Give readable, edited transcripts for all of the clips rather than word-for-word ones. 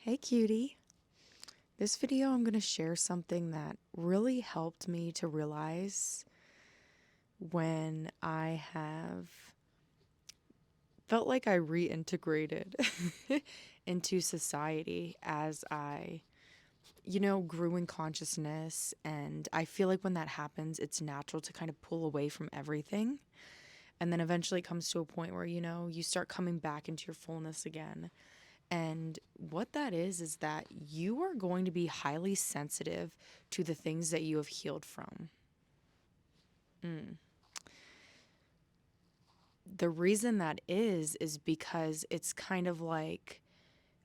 Hey cutie. This video I'm going to share something that really helped me to realize when I have felt like I reintegrated into society as I grew in consciousness. And I feel like when that happens, it's natural to kind of pull away from everything. And then eventually it comes to a point where you start coming back into your fullness again. And what that is that you are going to be highly sensitive to the things that you have healed from. The reason that is because it's kind of like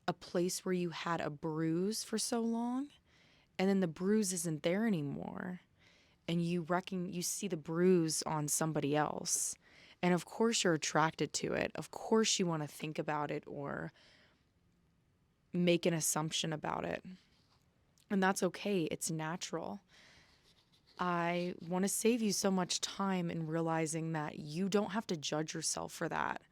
a place where you had a bruise for so long, and then the bruise isn't there anymore. And you see the bruise on somebody else. And of course you're attracted to it. Of course you want to think about it or make an assumption about it. And that's okay. It's natural. I want to save you so much time in realizing that you don't have to judge yourself for that.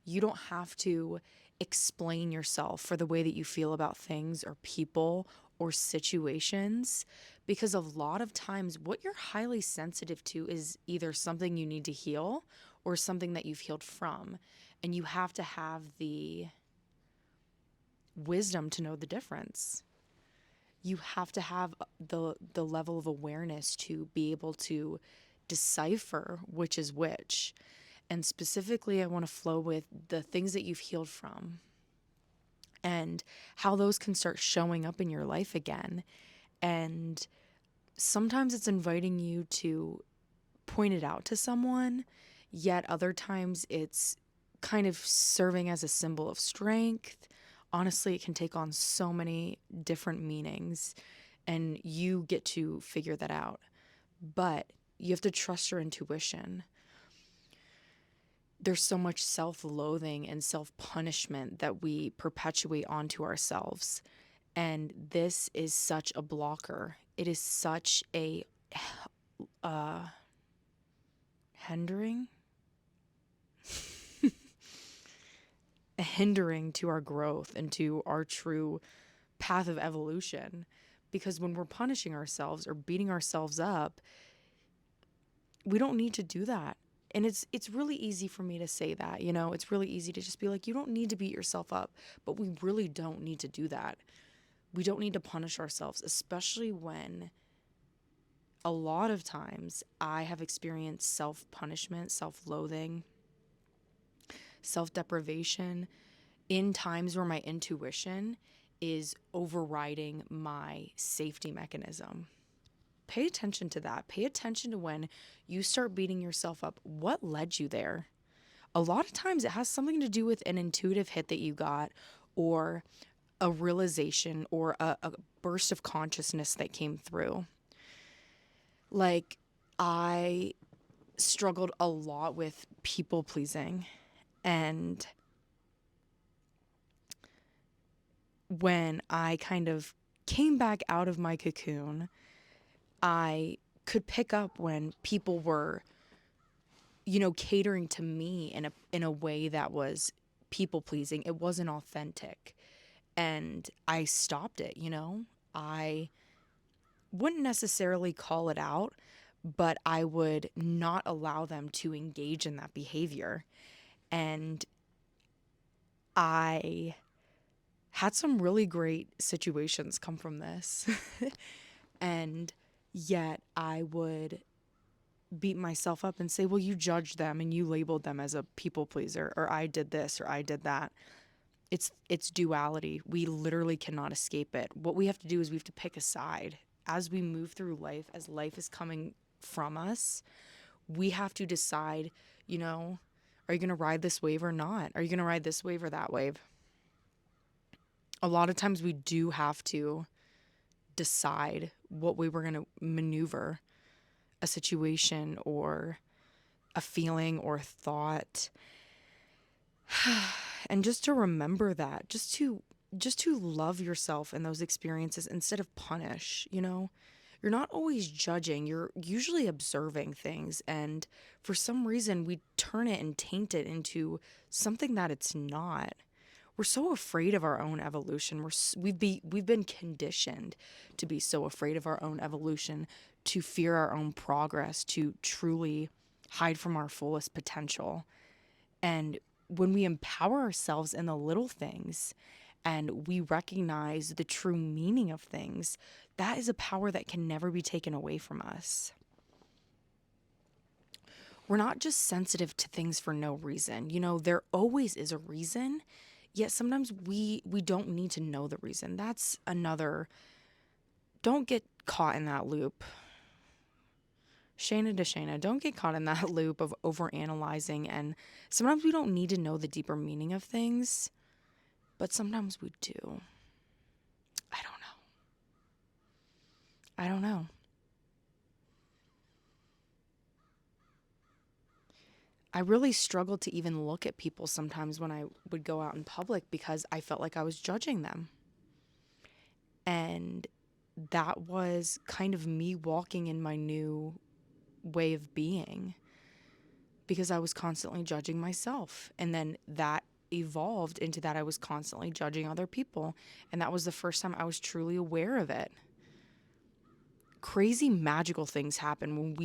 You don't have to explain yourself for the way that you feel about things or people or situations, because a lot of times what you're highly sensitive to is either something you need to heal or something that you've healed from. And you have to have the wisdom to know the difference. You have to have the level of awareness to be able to decipher which is which. And specifically, I want to flow with the things that you've healed from and how those can start showing up in your life again. And sometimes it's inviting you to point it out to someone, yet other times it's kind of serving as a symbol of strength. Honestly, it can take on so many different meanings, and you get to figure that out. But you have to trust your intuition. There's so much self-loathing and self-punishment that we perpetuate onto ourselves. And this is such a blocker. It is such a hindering hindering to our growth and to our true path of evolution. Because when we're punishing ourselves or beating ourselves up, we don't need to do that. And it's really easy for me to say that, it's really easy to just be like, you don't need to beat yourself up, but we really don't need to do that. We don't need to punish ourselves, especially when a lot of times I have experienced self-punishment, self-loathing, self-deprivation in times where my intuition is overriding my safety mechanism. Pay attention to that. Pay attention to when you start beating yourself up. What led you there? A lot of times it has something to do with an intuitive hit that you got, or a realization, or a burst of consciousness that came through. Like, I struggled a lot with people pleasing. And when I kind of came back out of my cocoon, I could pick up when people were, catering to me in a way that was people pleasing. It wasn't authentic. And I stopped it. I wouldn't necessarily call it out, but I would not allow them to engage in that behavior. And I had some really great situations come from this. And yet I would beat myself up and say, well, you judged them and you labeled them as a people pleaser, or I did this or I did that. It's duality. We literally cannot escape it. What we have to do is we have to pick a side. As we move through life, as life is coming from us, we have to decide, are you going to ride this wave or not? Are you going to ride this wave or that wave? A lot of times we do have to decide what way we're going to maneuver a situation or a feeling or thought. And just to remember that, just to love yourself in those experiences instead of punish. You're not always judging, you're usually observing things, and for some reason we turn it and taint it into something that it's not. we're so afraid of our own evolution. We've been conditioned to be so afraid of our own evolution, to fear our own progress, to truly hide from our fullest potential. And when we empower ourselves in the little things and we recognize the true meaning of things, that is a power that can never be taken away from us. We're not just sensitive to things for no reason. You know, there always is a reason, yet sometimes we don't need to know the reason. That's another, don't get caught in that loop. Shayna to Shayna, don't get caught in that loop of overanalyzing. And sometimes we don't need to know the deeper meaning of things, but sometimes we do. I don't know. I don't know. I really struggled to even look at people sometimes when I would go out in public because I felt like I was judging them. And that was kind of me walking in my new way of being because I was constantly judging myself. And then that evolved into that I was constantly judging other people. And that was the first time I was truly aware of it. Crazy magical things happen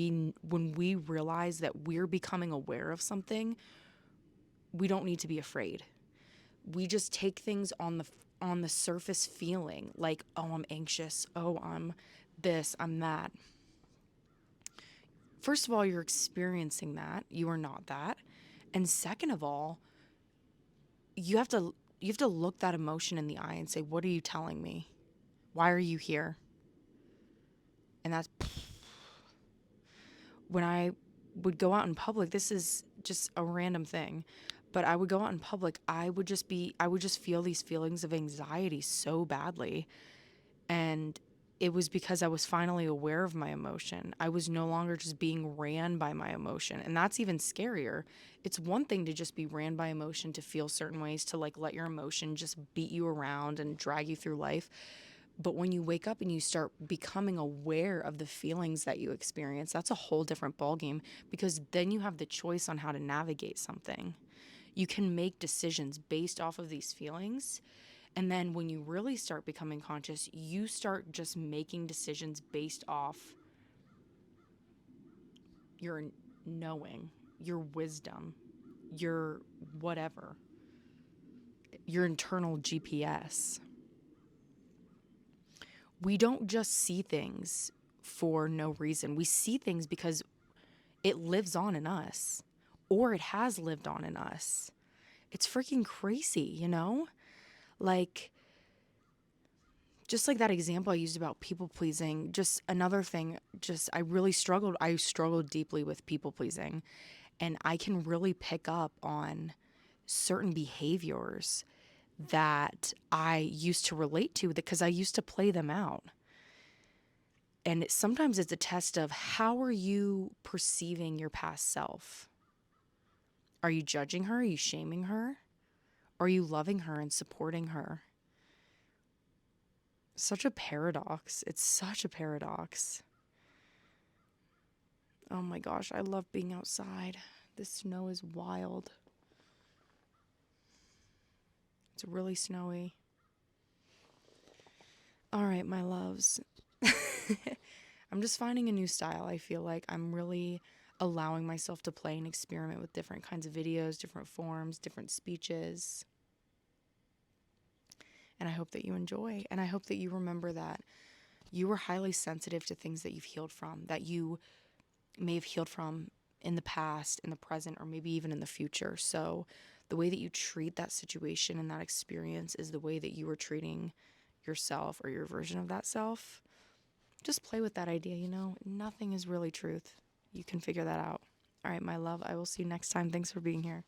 when we realize that we're becoming aware of something. We don't need to be afraid. We just take things on the surface feeling like, oh, I'm anxious, oh, I'm this, I'm that. First of all, you're experiencing that. You are not that. And second of all, you have to look that emotion in the eye and say, what are you telling me? Why are you here? And that's when I would go out in public. This is just a random thing, but I would go out in public. I would just feel these feelings of anxiety so badly. And it was because I was finally aware of my emotion. I was no longer just being ran by my emotion. And that's even scarier. It's one thing to just be ran by emotion, to feel certain ways, to like let your emotion just beat you around and drag you through life. But when you wake up and you start becoming aware of the feelings that you experience, that's a whole different ballgame, because then you have the choice on how to navigate something. You can make decisions based off of these feelings. And then when you really start becoming conscious, you start just making decisions based off your knowing, your wisdom, your whatever, your internal GPS. We don't just see things for no reason. We see things because it lives on in us, or it has lived on in us. It's freaking crazy, you know? Like, just like that example I used about people pleasing, just another thing, I struggled deeply with people pleasing. And I can really pick up on certain behaviors that I used to relate to because I used to play them out. And sometimes it's a test of, how are you perceiving your past self? Are you judging her? Are you shaming her? Are you loving her and supporting her? Such a paradox. It's such a paradox. Oh my gosh, I love being outside. The snow is wild. It's really snowy. All right, my loves. I'm just finding a new style. I feel like I'm really allowing myself to play and experiment with different kinds of videos, different forms, different speeches. And I hope that you enjoy. And I hope that you remember that you are highly sensitive to things that you've healed from, that you may have healed from in the past, in the present, or maybe even in the future. So the way that you treat that situation and that experience is the way that you are treating yourself or your version of that self. Just play with that idea, you know? Nothing is really truth. You can figure that out. All right, my love, I will see you next time. Thanks for being here.